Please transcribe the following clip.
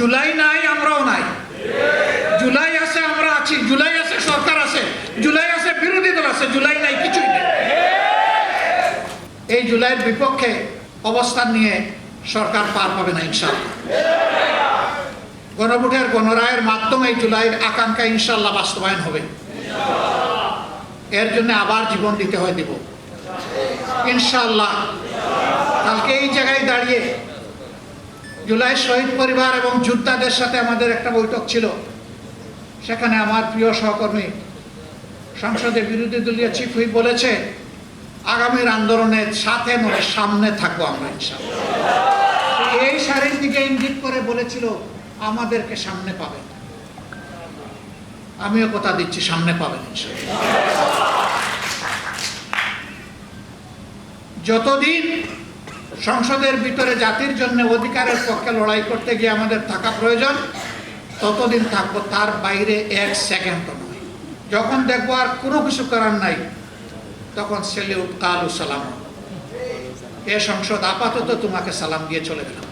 জুলাই নাই, আমরাও নাই। জুলাই আছে, আমরা আছি। জুলাই আছে, সরকার আছে। জুলাই আছে, বিরোধী দল আছে। জুলাই নাই, কিছুই নেই। এই জুলাইয়ের বিপক্ষে অবস্থান নিয়ে সরকার পার পাবে না ইনশাআল্লাহ। গণভোটের গণরায়ের মাধ্যমে এই জুলাইয়ের আকাঙ্ক্ষা ইনশাআল্লাহ বাস্তবায়ন হবে। এর জন্য আবার জীবন দিতে হয়, দিব ইনশাআল্লাহ। কালকে এই জায়গায় দাঁড়িয়ে জুলাই শহীদ পরিবার এবং যোদ্ধাদের সাথে আমাদের একটা বৈঠক ছিল। সেখানে আমার প্রিয় সহকর্মী সংসদে বিরোধী দলীয় চিফ হুইপ বলেছে, আগামীর আন্দোলনের সাথে নয়, সামনে থাকবো আমরা ইনশাআল্লাহ। এই সারির দিকে ইঙ্গিত করে বলেছিল আমাদেরকে সামনে পাবেন। আমিও কথা দিচ্ছি, সামনে পাবেন ইনশাআল্লাহ। যতদিন সংসদের ভিতরে জাতির জন্য অধিকারের পক্ষে লড়াই করতে গিয়ে আমাদের থাকা প্রয়োজন, ততদিন থাকবো, তার বাইরে এক সেকেন্ড নয়। যখন দেখবো আর কোনো কিছু করার নাই, তখন সেলিউট কালু সালাম, এ সংসদ আপাতত তোমাকে সালাম দিয়ে চলে গেলাম।